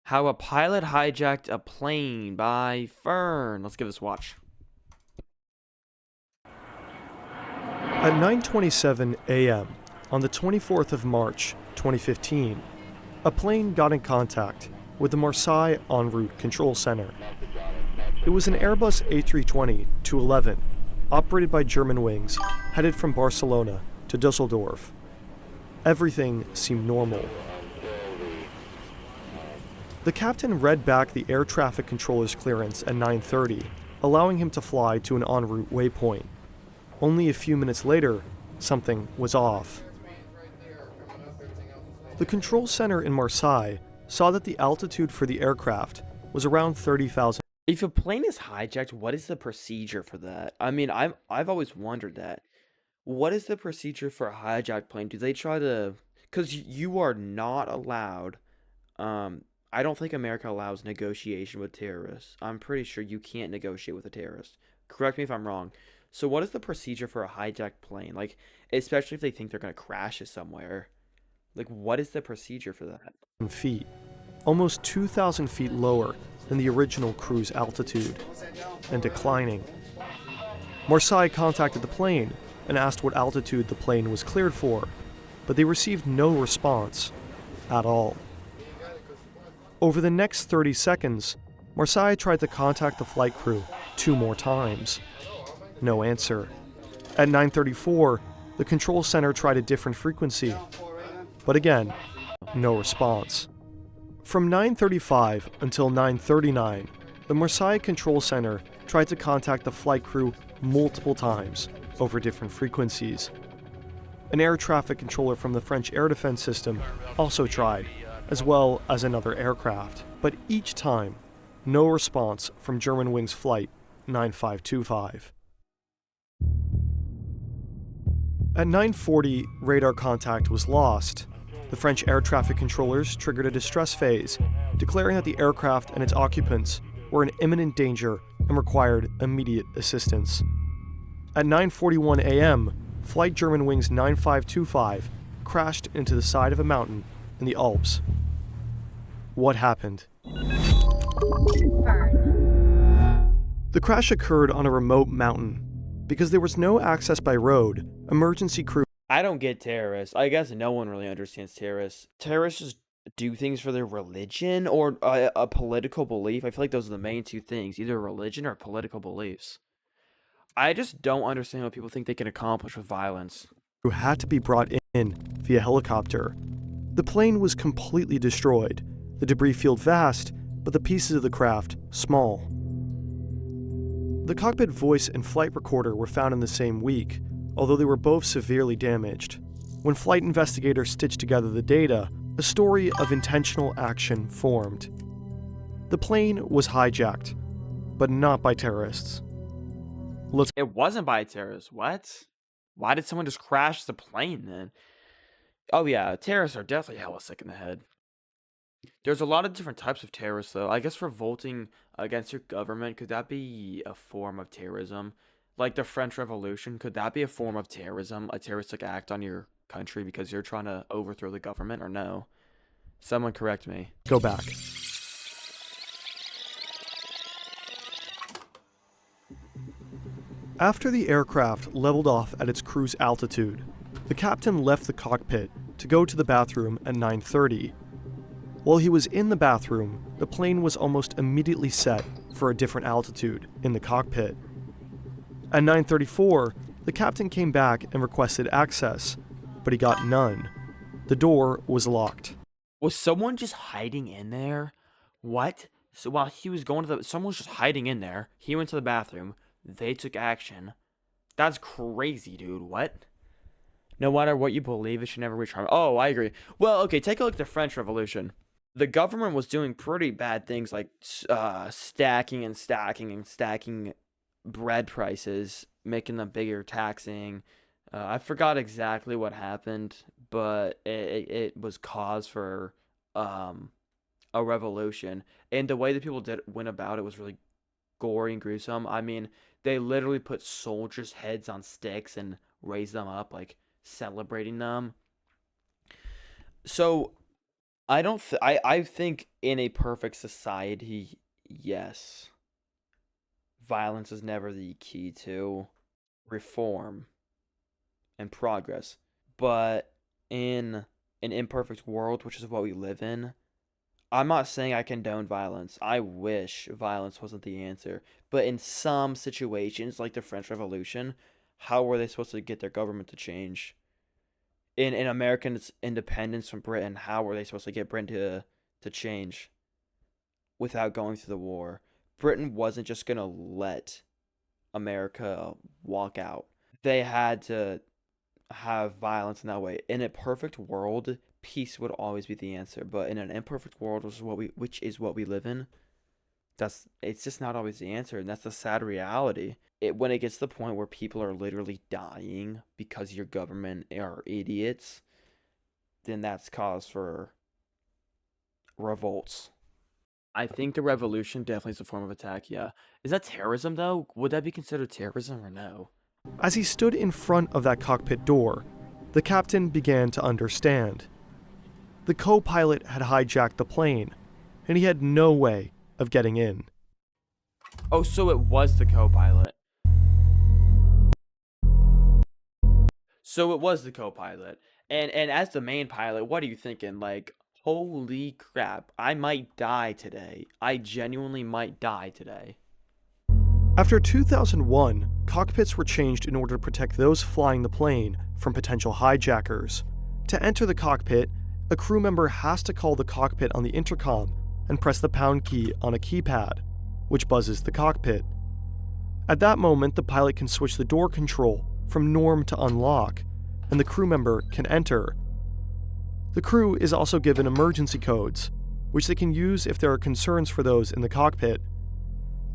How a Pilot Hijacked a Plane by Fern. Let's give this a watch. At 9:27 a.m. on the 24th of March, 2015, a plane got in contact with the Marseille en route control center. It was an Airbus A320-211 operated by Germanwings, headed from Barcelona to Dusseldorf. Everything seemed normal. The captain read back the air traffic controller's clearance at 9:30, allowing him to fly to an en route waypoint. Only a few minutes later, something was off. The control center in Marseille saw that the altitude for the aircraft was around 30,000. If a plane is hijacked, what is the procedure for that? I mean, I've always wondered that. What is the procedure for a hijacked plane? Do they try to? Because you are not allowed. I don't think America allows negotiation with terrorists. I'm pretty sure you can't negotiate with a terrorist. Correct me if I'm wrong. So what is the procedure for a hijacked plane? Like, especially if they think they're gonna crash it somewhere. Like, what is the procedure for that? Feet, almost 2,000 feet lower than the original cruise altitude, and declining. Marseille contacted the plane and asked what altitude the plane was cleared for, but they received no response at all. Over the next 30 seconds, Marseille tried to contact the flight crew 2 more times. No answer. At 9:34, the control center tried a different frequency, but again, no response. From 9:35 until 9:39, the Marseille control center tried to contact the flight crew multiple times over different frequencies. An air traffic controller from the French air defense system also tried, as well as another aircraft, but each time, no response from Germanwings Flight 9525. At 9:40, radar contact was lost. The French air traffic controllers triggered a distress phase, declaring that the aircraft and its occupants were in imminent danger and required immediate assistance. At 9:41 a.m., Flight Germanwings 9525 crashed into the side of a mountain in the Alps. What happened? The crash occurred on a remote mountain. Because there was no access by road, emergency crew. I don't get terrorists. I guess no one really understands terrorists. Terrorists just do things for their religion or a political belief. I feel like those are the main two things, either religion or political beliefs. I just don't understand what people think they can accomplish with violence. Who had to be brought in via helicopter. The plane was completely destroyed, the debris field vast, but the pieces of the craft small. The cockpit voice and flight recorder were found in the same week, although they were both severely damaged. When flight investigators stitched together the data, a story of intentional action formed. The plane was hijacked, but not by terrorists. It wasn't by terrorists. What? Why did someone just crash the plane then? Oh yeah, terrorists are definitely hella sick in the head. There's a lot of different types of terrorists, though. I guess revolting against your government, could that be a form of terrorism? Like the French Revolution, could that be a form of terrorism? A terroristic act on your country because you're trying to overthrow the government, or no? Someone correct me. Go back. After the aircraft leveled off at its cruise altitude, the captain left the cockpit to go to the bathroom at 9:30. While he was in the bathroom, the plane was almost immediately set for a different altitude in the cockpit. At 9:34, the captain came back and requested access, but he got none. The door was locked. Was someone just hiding in there? What? So while he was going to someone was just hiding in there. He went to the bathroom. They took action. That's crazy, dude. What? No matter what you believe, it should never reach harm. Oh, I agree. Well, okay, take a look at the French Revolution. The government was doing pretty bad things like stacking and stacking and stacking bread prices, making them bigger, taxing. I forgot exactly what happened, but it was cause for a revolution. And the way that people went about it was really gory and gruesome. I mean, they literally put soldiers' heads on sticks and raised them up, like celebrating them. So I don't. I think in a perfect society, yes, violence is never the key to reform and progress. But in an imperfect world, which is what we live in, I'm not saying I condone violence. I wish violence wasn't the answer. But in some situations, like the French Revolution, how were they supposed to get their government to change? In American independence from Britain, how were they supposed to get Britain to change without going through the war? Britain wasn't just gonna let America walk out. They had to have violence in that way. In a perfect world, peace would always be the answer. But in an imperfect world, which is what we live in, it's just not always the answer, and that's the sad reality. When it gets to the point where people are literally dying because your government are idiots, then that's cause for revolts. I think the revolution definitely is a form of attack, yeah. Is that terrorism though? Would that be considered terrorism or no? As he stood in front of that cockpit door, the captain began to understand. The co-pilot had hijacked the plane, and he had no way of getting in. Oh, so it was the co-pilot. So it was the co-pilot. And as the main pilot, what are you thinking? Like, holy crap, I might die today. I genuinely might die today. After 2001, cockpits were changed in order to protect those flying the plane from potential hijackers. To enter the cockpit, a crew member has to call the cockpit on the intercom and press the pound key on a keypad, which buzzes the cockpit. At that moment, the pilot can switch the door control from norm to unlock, and the crew member can enter. The crew is also given emergency codes, which they can use if there are concerns for those in the cockpit.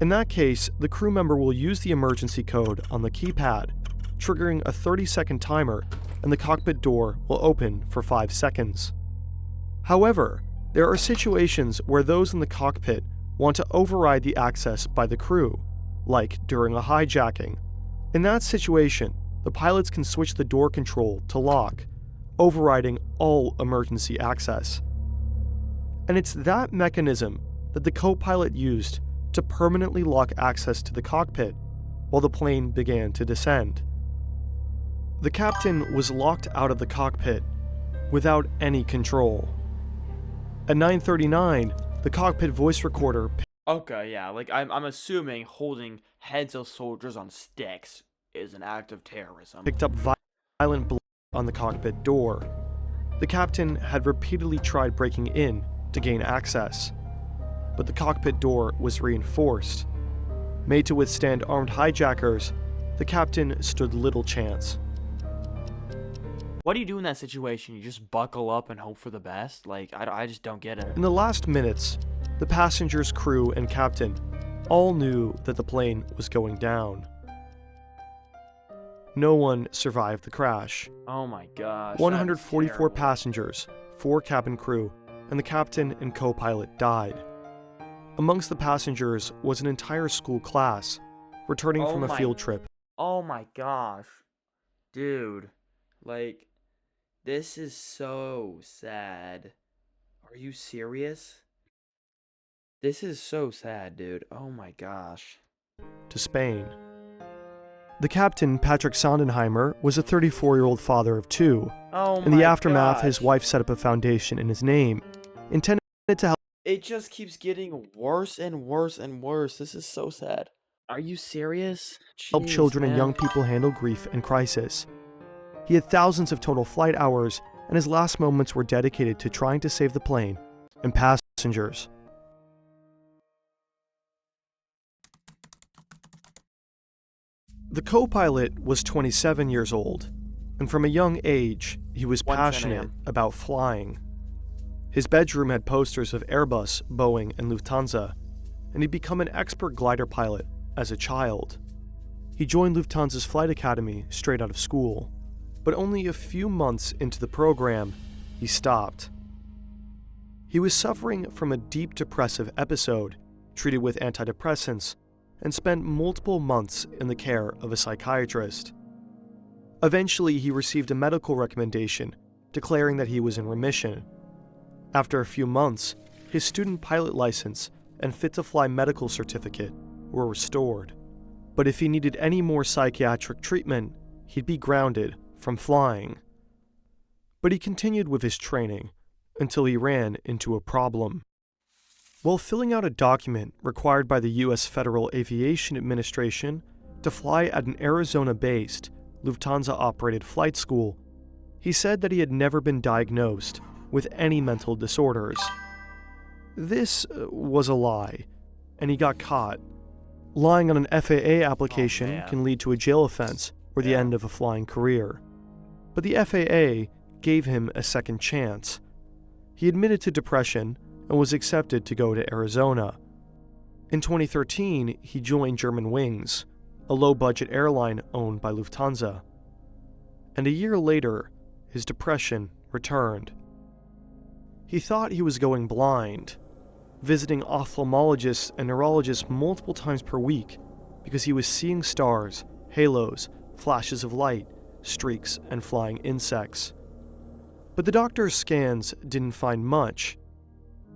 In that case, the crew member will use the emergency code on the keypad, triggering a 30-second timer, and the cockpit door will open for 5 seconds. However, there are situations where those in the cockpit want to override the access by the crew, like during a hijacking. In that situation, the pilots can switch the door control to lock, overriding all emergency access. And it's that mechanism that the co-pilot used to permanently lock access to the cockpit while the plane began to descend. The captain was locked out of the cockpit without any control. At 9:39, the cockpit voice recorder Okay, yeah, like I'm assuming holding heads of soldiers on sticks is an act of terrorism. picked up violent blood on the cockpit door. The captain had repeatedly tried breaking in to gain access, but the cockpit door was reinforced. Made to withstand armed hijackers, the captain stood little chance. What do you do in that situation? You just buckle up and hope for the best? Like, I just don't get it. In the last minutes, the passengers, crew, and captain all knew that the plane was going down. No one survived the crash. Oh my gosh. 144 passengers, 4 cabin crew, and the captain and co-pilot died. Amongst the passengers was an entire school class returning from a field trip. Oh my gosh. Dude. Like, this is so sad. Are you serious? This is so sad, dude. Oh my gosh. To Spain. The captain, Patrick Sondenheimer, was a 34-year-old father of 2. Oh my In the aftermath, his gosh. wife set up a foundation in his name, intended to help It just keeps getting worse and worse and worse. This is so sad. Are you serious? Jeez, children and man. young people handle grief and crisis. He had thousands of total flight hours, and his last moments were dedicated to trying to save the plane and passengers. The co-pilot was 27 years old, and from a young age, he was 1:10 passionate a.m. about flying. His bedroom had posters of Airbus, Boeing, and Lufthansa, and he'd become an expert glider pilot as a child. He joined Lufthansa's flight academy straight out of school, but only a few months into the program, he stopped. He was suffering from a deep depressive episode, treated with antidepressants, and spent multiple months in the care of a psychiatrist. Eventually, he received a medical recommendation declaring that he was in remission. After a few months, his student pilot license and fit-to-fly medical certificate were restored. But if he needed any more psychiatric treatment, he'd be grounded from flying. But he continued with his training until he ran into a problem. While filling out a document required by the U.S. Federal Aviation Administration to fly at an Arizona-based, Lufthansa-operated flight school, he said that he had never been diagnosed with any mental disorders. This was a lie, and he got caught. Lying on an FAA application can lead to a jail offense or the end of a flying career. But the FAA gave him a second chance. He admitted to depression and was accepted to go to Arizona. In 2013, he joined Germanwings, a low-budget airline owned by Lufthansa. And a year later, his depression returned. He thought he was going blind, visiting ophthalmologists and neurologists multiple times per week because he was seeing stars, halos, flashes of light, streaks, and flying insects. But the doctor's scans didn't find much.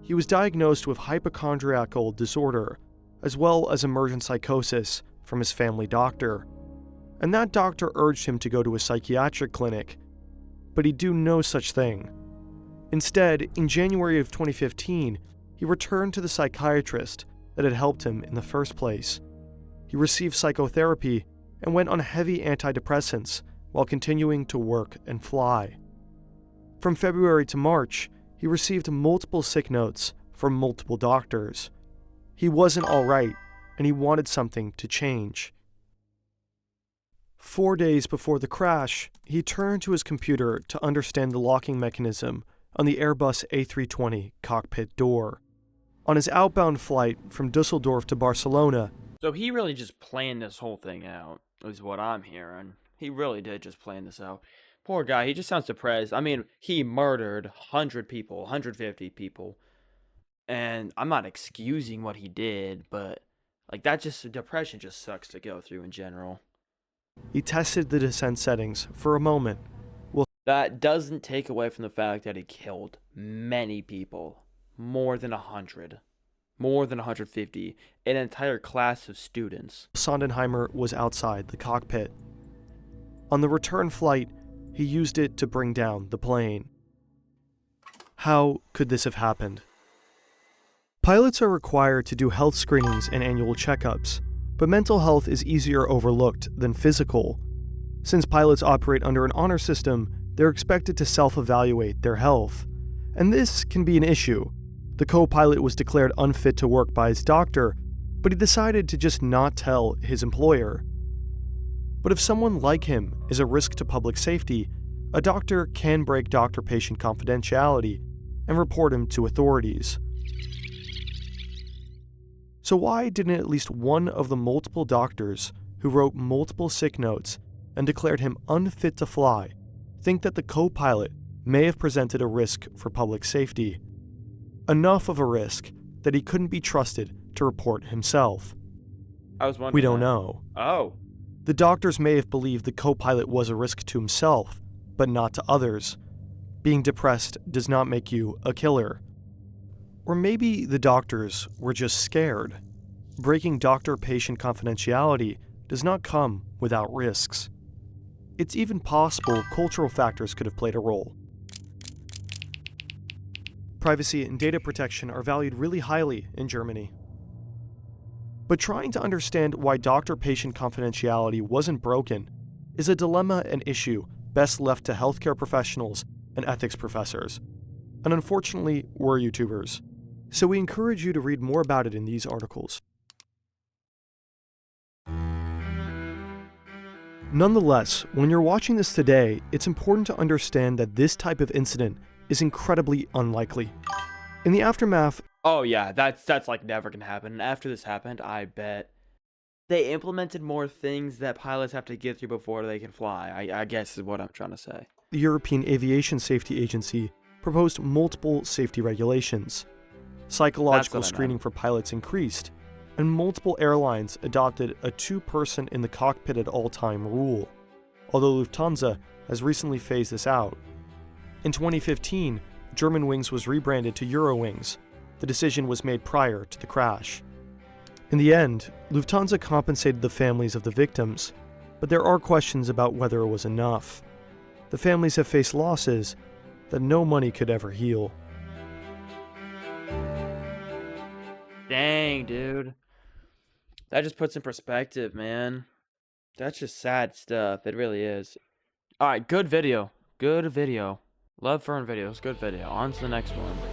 He was diagnosed with hypochondriacal disorder, as well as emergent psychosis from his family doctor. And that doctor urged him to go to a psychiatric clinic, but he'd do no such thing. Instead, in January of 2015, he returned to the psychiatrist that had helped him in the first place. He received psychotherapy and went on heavy antidepressants while continuing to work and fly. From February to March, he received multiple sick notes from multiple doctors. He wasn't all right, and he wanted something to change. 4 days before the crash, he turned to his computer to understand the locking mechanism on the Airbus A320 cockpit door. On his outbound flight from Dusseldorf to Barcelona, So he really just planned this whole thing out, is what I'm hearing. He really did just plan this out. Poor guy, he just sounds depressed. I mean, he murdered 100 people, 150 people. And I'm not excusing what he did, but like depression just sucks to go through in general. he tested the descent settings for a moment. That doesn't take away from the fact that he killed many people. More than 100. More than 150. An entire class of students. Sondenheimer was outside the cockpit. On the return flight, he used it to bring down the plane. How could this have happened? Pilots are required to do health screenings and annual checkups, but mental health is easier overlooked than physical. Since pilots operate under an honor system, they're expected to self-evaluate their health. And this can be an issue. The co-pilot was declared unfit to work by his doctor, but he decided to just not tell his employer. But if someone like him is a risk to public safety, a doctor can break doctor-patient confidentiality and report him to authorities. So why didn't at least one of the multiple doctors who wrote multiple sick notes and declared him unfit to fly think that the co-pilot may have presented a risk for public safety? Enough of a risk that he couldn't be trusted to report himself. I was wondering. We don't know. Oh. The doctors may have believed the co-pilot was a risk to himself, but not to others. Being depressed does not make you a killer. Or maybe the doctors were just scared. Breaking doctor-patient confidentiality does not come without risks. It's even possible cultural factors could have played a role. Privacy and data protection are valued really highly in Germany. But trying to understand why doctor-patient confidentiality wasn't broken is a dilemma and issue best left to healthcare professionals and ethics professors. And unfortunately, we're YouTubers. So we encourage you to read more about it in these articles. Nonetheless, when you're watching this today, it's important to understand that this type of incident is incredibly unlikely. In the aftermath, Oh yeah, that's like never gonna happen. And after this happened, I bet they implemented more things that pilots have to get through before they can fly. I guess is what I'm trying to say. the European Aviation Safety Agency proposed multiple safety regulations. Psychological That's what I screening for pilots increased, and multiple airlines adopted a two-person in the cockpit at all time rule, although Lufthansa has recently phased this out. In 2015, Germanwings was rebranded to Eurowings. The decision was made prior to the crash. In the end, Lufthansa compensated the families of the victims, but there are questions about whether it was enough. The families have faced losses that no money could ever heal. Dang, dude. That just puts in perspective, man. That's just sad stuff. It really is. Alright, good video. Good video. Love Fern videos. Good video. On to the next one.